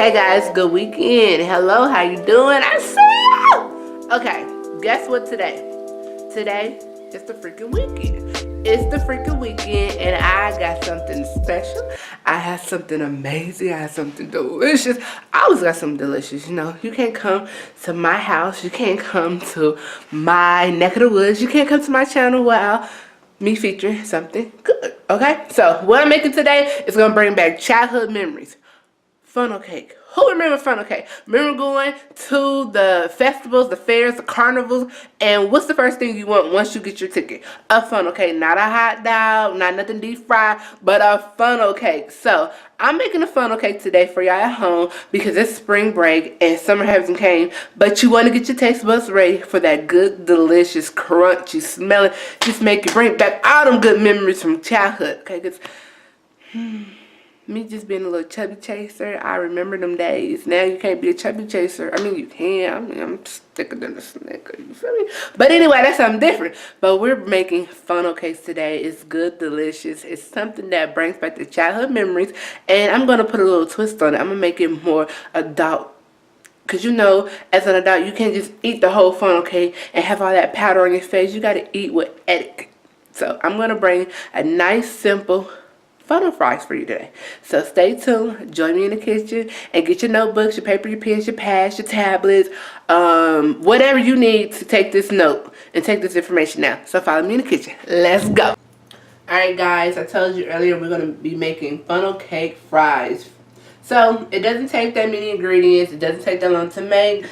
Hey guys, good weekend. Hello, how you doing? I see you. Okay, guess what today? Today is the freaking weekend. It's the freaking weekend and I got something special. I have something amazing. I have something delicious. I always got something delicious, you know. You can't come to my house. You can't come to my neck of the woods. You can't come to my channel without me featuring something good, okay? So what I'm making today is gonna bring back childhood memories. Funnel cake. Who remember funnel cake? Remember going to the festivals, the fairs, the carnivals, and what's the first thing you want once you get your ticket? A funnel cake. Not a hot dog, not nothing deep fried, but a funnel cake. So I'm making a funnel cake today for y'all at home because it's spring break and summer hasn't came, but you want to get your taste buds ready for that good, delicious, crunchy, smelling, just make you bring back all them good memories from childhood. Okay, because me just being a little chubby chaser, I remember them days. Now you can't be a chubby chaser. I mean, you can. I mean, I'm thicker than a snicker. You feel me? But anyway, that's something different. But we're making funnel cakes today. It's good, delicious. It's something that brings back the childhood memories. And I'm going to put a little twist on it. I'm going to make it more adult. Because you know, as an adult, you can't just eat the whole funnel cake and have all that powder on your face. You got to eat with etiquette. So I'm going to bring a nice, simple funnel fries for you today. So stay tuned, join me in the kitchen, and get your notebooks, your paper, your pens, your pads, your tablets, whatever you need to take this note and take this information down. So follow me in the kitchen. Let's go. Alright guys, I told you earlier we're going to be making funnel cake fries. So it doesn't take that many ingredients, it doesn't take that long to make.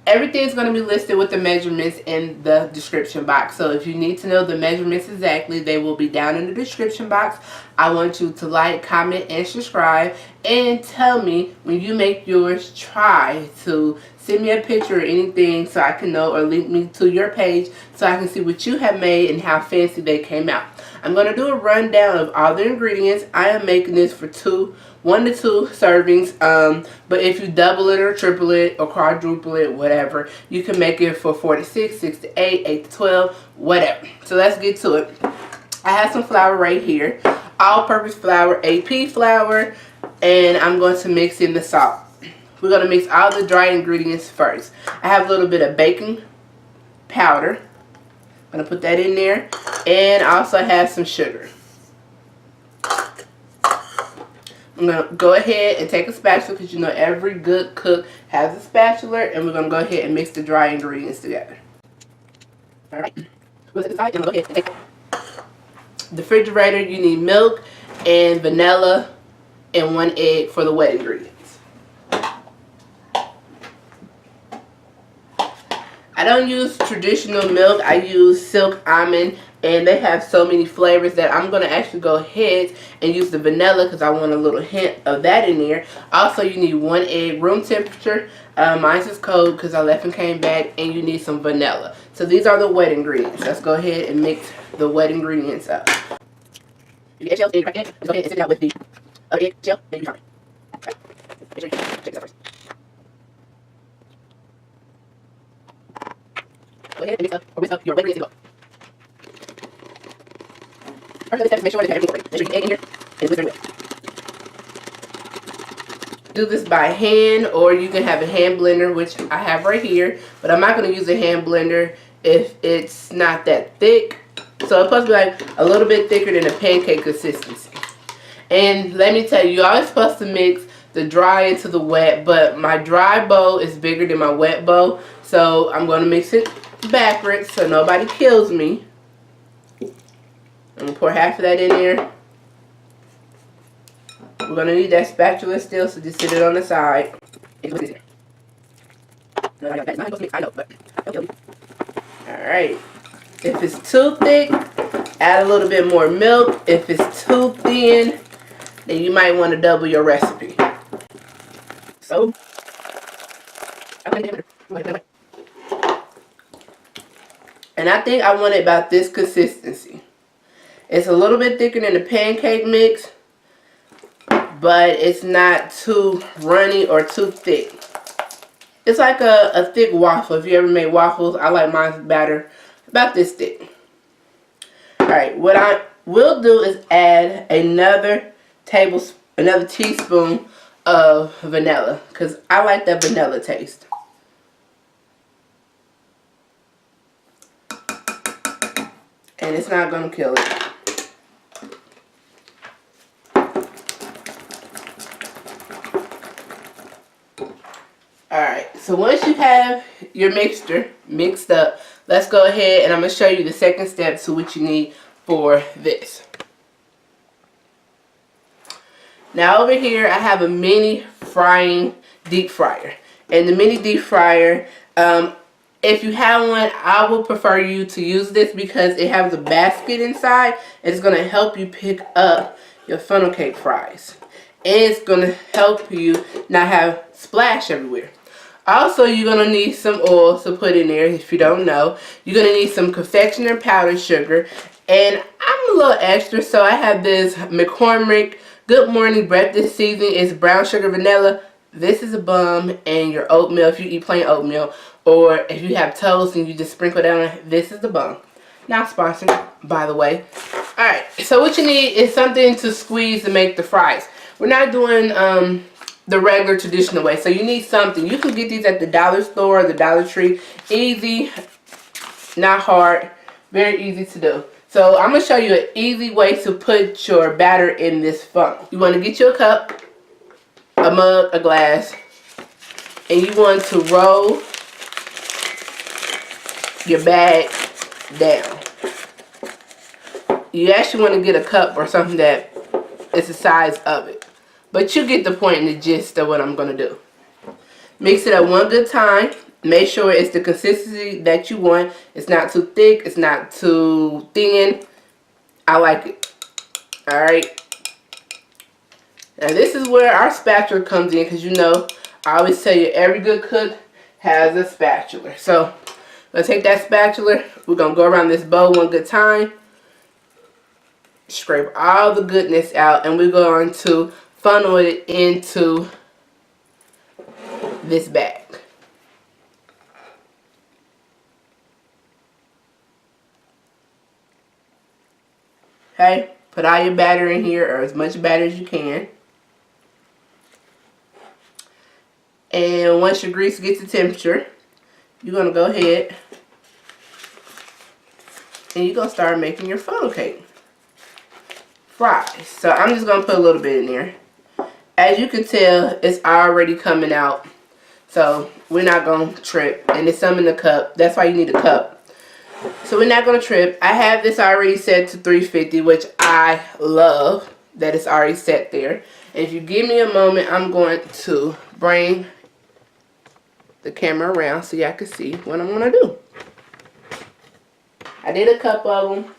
Everything's going to be listed with the measurements in the description box. So if you need to know the measurements exactly, they will be down in the description box. I want you to like, comment, and subscribe. And tell me when you make yours, try to send me a picture or anything so I can know, or link me to your page so I can see what you have made and how fancy they came out. I'm going to do a rundown of all the ingredients. I am making this for 1 to 2 servings, but if you double it or triple it or quadruple it, whatever, you can make it for 4 to 6, 6 to 8, 8 to 12, whatever. So let's get to it. I have some flour right here, all-purpose flour, AP flour, and I'm going to mix in the salt. We're going to mix all the dry ingredients first. I have a little bit of baking powder. I'm going to put that in there, and I also have some sugar. I'm going to go ahead and take a spatula because you know every good cook has a spatula, and we're going to go ahead and mix the dry ingredients together. Alright, we'll set this aside and we'll go ahead and take the refrigerator. You need milk and vanilla and 1 egg for the wet ingredients. I don't use traditional milk, I use silk almond, and they have so many flavors that I'm going to actually go ahead and use the vanilla because I want a little hint of that in there. Also, you need 1 egg, room temperature. Mine is cold because I left and came back, and you need some vanilla. So these are the wet ingredients. Let's go ahead and mix the wet ingredients up. You get eggshells and crack egg. Let's go ahead and sit it out with the egg shell, and you try it. Okay. Make sure you check this out first. Go ahead and mix up or whisk up your wet ingredients. First, make sure that everything's ready. Make sure you get egg in here and whisk it well. Do this by hand, or you can have a hand blender, which I have right here, but I'm not going to use a hand blender if it's not that thick. So it's supposed to be like a little bit thicker than a pancake consistency. And let me tell you, you're always supposed to mix the dry into the wet, but my dry bowl is bigger than my wet bowl, so I'm going to mix it backwards so nobody kills me. I'm going to pour half of that in there. We're going to need that spatula still, so just sit it on the side. Alright. If it's too thick, add a little bit more milk. If it's too thin, then you might want to double your recipe. So, and I think I want it about this consistency. It's a little bit thicker than the pancake mix, but it's not too runny or too thick. It's like a thick waffle. If you ever made waffles, I like mine batter about this thick. Alright, what I will do is add another teaspoon of vanilla because I like that vanilla taste. And it's not going to kill it. Alright, so once you have your mixture mixed up, let's go ahead and I'm going to show you the second step to what you need for this. Now over here I have a mini frying deep fryer. And the mini deep fryer, if you have one, I would prefer you to use this because it has a basket inside. It's going to help you pick up your funnel cake fries. And it's going to help you not have splash everywhere. Also, you're going to need some oil to put in there if you don't know. You're going to need some confectioner powdered sugar. And I'm a little extra, so I have this McCormick Good Morning Breakfast Seasoning. It's brown sugar vanilla. This is a bum, and your oatmeal, if you eat plain oatmeal, or if you have toast and you just sprinkle down it, this is the bum. Not sponsored, by the way. Alright, so what you need is something to squeeze to make the fries. We're not doing the regular traditional way, so you need something. You can get these at the dollar store or the Dollar Tree. Easy, not hard, very easy to do. So I'm going to show you an easy way to put your batter in this funnel. You want to get you a cup, a mug, a glass, and you want to roll your bag down. You actually want to get a cup or something that is the size of it. But you get the point and the gist of what I'm going to do. Mix it up one good time. Make sure it's the consistency that you want. It's not too thick. It's not too thin. I like it. Alright. Now this is where our spatula comes in, because you know, I always tell you every good cook has a spatula. So, I'm going to take that spatula. We're going to go around this bowl one good time. Scrape all the goodness out, and we're going to funnel it into this bag. Okay, put all your batter in here, or as much batter as you can. And once your grease gets the temperature, you're going to go ahead and you're going to start making your funnel cake fries. So I'm just going to put a little bit in there. As you can tell, it's already coming out. So we're not going to trip. And there's some in the cup. That's why you need a cup. So we're not going to trip. I have this already set to 350, which I love that it's already set there. And if you give me a moment, I'm going to bring the camera around so y'all can see what I'm going to do. I did a couple of them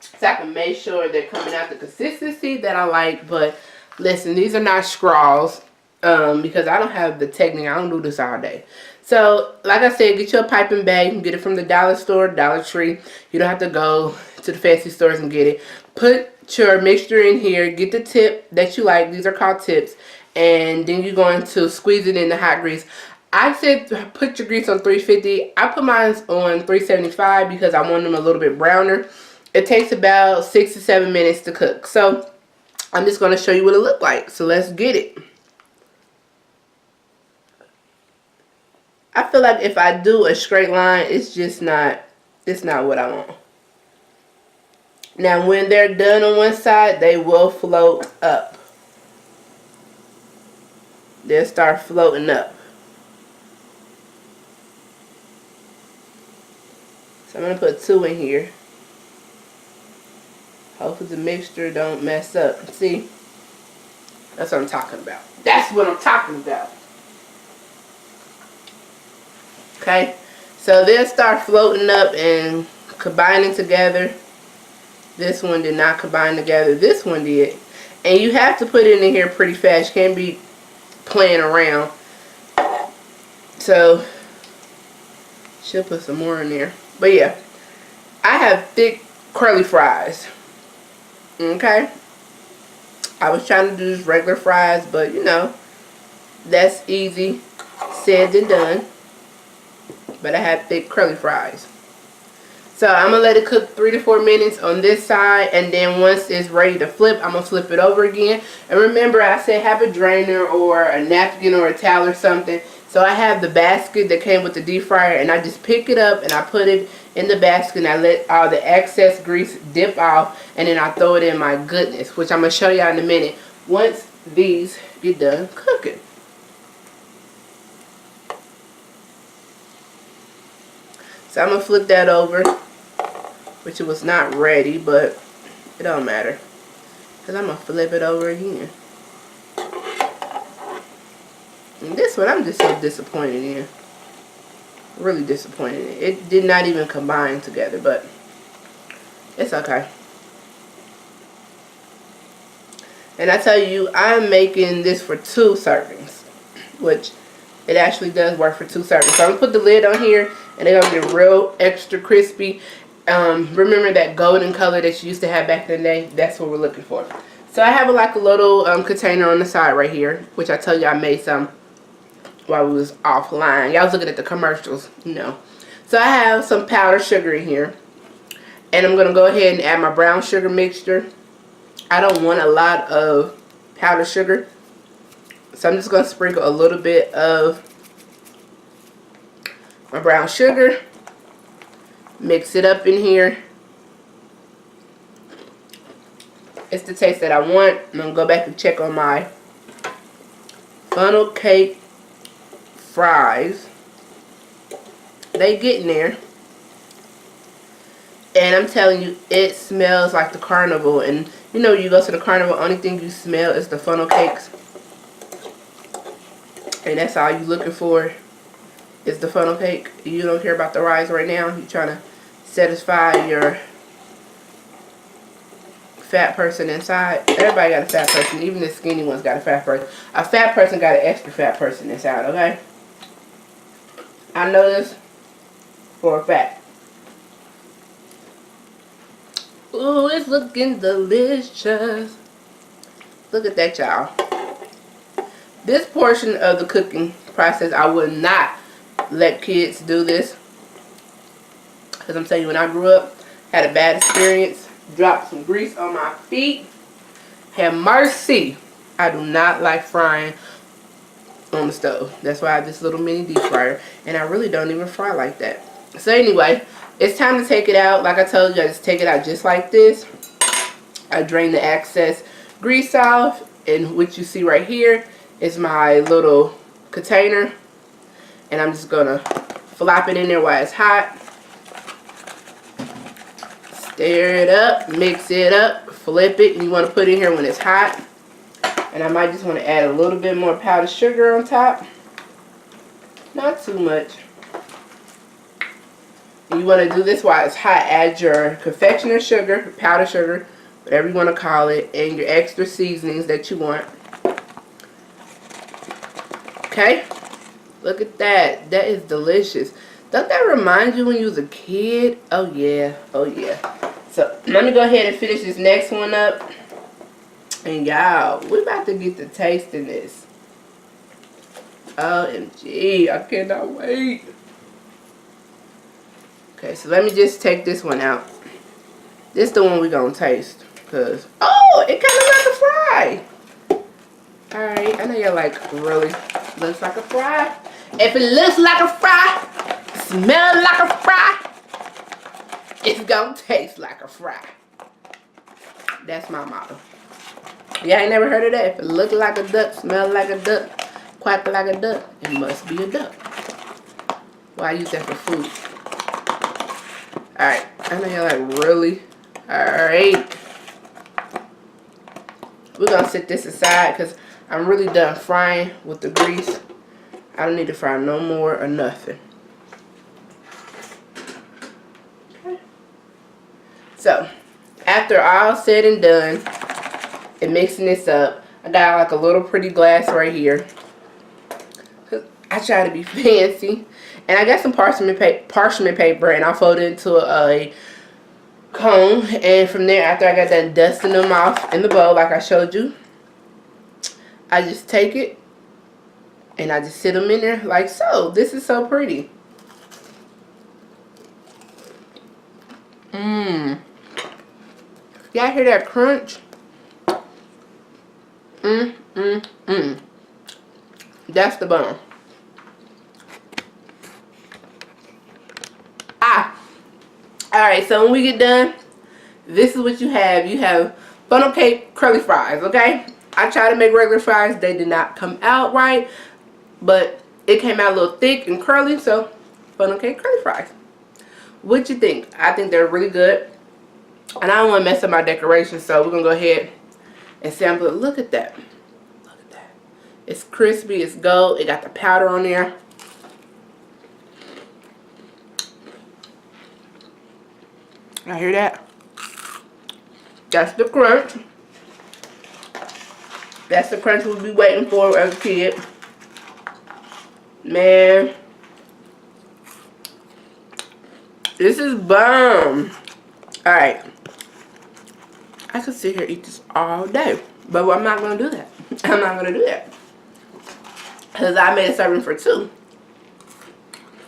so I can make sure they're coming out the consistency that I like. But listen, these are not scrawls because I don't have the technique. I don't do this all day. So, like I said, get you a piping bag. You can get it from the dollar store, Dollar Tree. You don't have to go to the fancy stores and get it. Put your mixture in here. Get the tip that you like. These are called tips. And then you're going to squeeze it in the hot grease. I said put your grease on 350. I put mine on 375 because I want them a little bit browner. It takes about 6 to 7 minutes to cook. So, I'm just going to show you what it looks like. So, let's get it. I feel like if I do a straight line, it's not what I want. Now, when they're done on one side, they will float up. They'll start floating up. So I'm going to put 2 in here. Hopefully the mixture don't mess up. See? That's what I'm talking about. That's what I'm talking about. Okay? So they'll start floating up and combining together. This one did not combine together. This one did. And you have to put it in here pretty fast. You can't be playing around. So, she'll put some more in there. But yeah, I have thick, curly fries. Okay? I was trying to do just regular fries, but you know, that's easy said than done. But I have thick, curly fries. So I'm going to let it cook 3 to 4 minutes on this side. And then once it's ready to flip, I'm going to flip it over again. And remember, I said have a drainer or a napkin or a towel or something. So I have the basket that came with the deep fryer. And I just pick it up and I put it in the basket. And I let all the excess grease dip off. And then I throw it in my goodness, which I'm going to show y'all in a minute once these get done cooking. So I'm going to flip that over, which it was not ready, but it don't matter, because I'm going to flip it over again. And this one I'm just so disappointed in. Really disappointed in. It did not even combine together, but it's okay. And I tell you, I'm making this for 2 servings, which it actually does work for 2 servings. So I'm going to put the lid on here, and they're going to get real extra crispy. Remember that golden color that you used to have back in the day? That's what we're looking for. So I have like a little container on the side right here, which I told you I made some while we was offline. Y'all was looking at the commercials, you know. So I have some powdered sugar in here. And I'm going to go ahead and add my brown sugar mixture. I don't want a lot of powdered sugar, so I'm just going to sprinkle a little bit of my brown sugar, mix it up in here. It's the taste that I want. I'm going to go back and check on my funnel cake fries. They get in there. And I'm telling you, it smells like the carnival. And you know, you go to the carnival, only thing you smell is the funnel cakes. And that's all you're looking for is the funnel cake. You don't care about the rice right now. You're trying to satisfy your fat person inside. Everybody got a fat person. Even the skinny ones got a fat person. A fat person got an extra fat person inside, okay? I know this for a fact. Ooh, it's looking delicious. Look at that, y'all. This portion of the cooking process, I would not let kids do this. Because I'm telling you, when I grew up, had a bad experience. Dropped some grease on my feet. Have mercy. I do not like frying on the stove. That's why I have this little mini deep fryer. And I really don't even fry like that. So anyway, it's time to take it out. Like I told you, I just take it out just like this. I drain the excess grease off. And what you see right here is my little container. And I'm just going to flop it in there while it's hot. Stir it up. Mix it up. Flip it. And you want to put it in here when it's hot. And I might just want to add a little bit more powdered sugar on top. Not too much. And you want to do this while it's hot. Add your confectioner sugar, powdered sugar, whatever you want to call it, and your extra seasonings that you want. Okay? Look at that. That is delicious. Don't that remind you when you was a kid? Oh, yeah. Oh, yeah. So, let me go ahead and finish this next one up. And y'all, we're about to get to tasting this. OMG. I cannot wait. Okay, so let me just take this one out. This is the one we're going to taste. Because, oh, it kind of like a fry. Alright, I know you're like, really? Looks like a fry? If it looks like a fry, smells like a fry, it's going to taste like a fry. That's my motto. Yeah, I ain't never heard of that. If it looks like a duck, smells like a duck, quack like a duck, it must be a duck. Why use that for food? Alright, I know you're like, really? Alright. We're going to set this aside because I'm really done frying with the grease. I don't need to fry no more or nothing. Okay. So, after all said and done, and mixing this up, I got like a little pretty glass right here. I try to be fancy. And I got some parchment paper, and I fold it into a cone. And from there, after I got done dusting them off in the bowl like I showed you, I just take it and I just sit them in there like so. This is so pretty. Mmm. Y'all hear that crunch? Mmm, mmm, mmm. That's the bun. Alright, so when we get done, this is what you have. You have funnel cake curly fries, okay? I tried to make regular fries. They did not come out right, but it came out a little thick and curly, so funnel cake curly fries. What you think? I think they're really good. And I don't want to mess up my decoration, so we're going to go ahead and sample it. Look at that. Look at that. It's crispy. It's gold. It got the powder on there. I hear that? That's the crunch. That's the crunch we'll be waiting for as a kid. Man. This is bomb. Alright. I could sit here and eat this all day. But I'm not going to do that. I'm not going to do that. Because I made a serving for 2.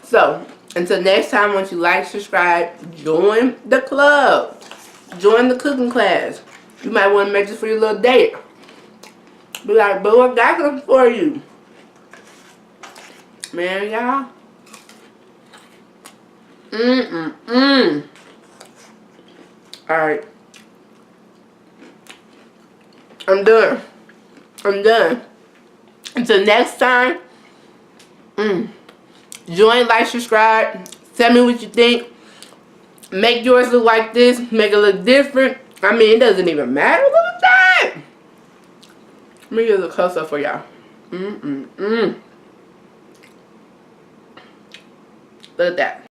So, until next time, once you like, subscribe, join the club. Join the cooking class. You might want to make this for your little date. Be like, boo, I got them for you. Man, y'all. Alright. I'm done. I'm done. Until next time. Join, like, subscribe. Tell me what you think. Make yours look like this. Make it look different. I mean, it doesn't even matter. Look at that. Let me get a little close up for y'all. Look at that.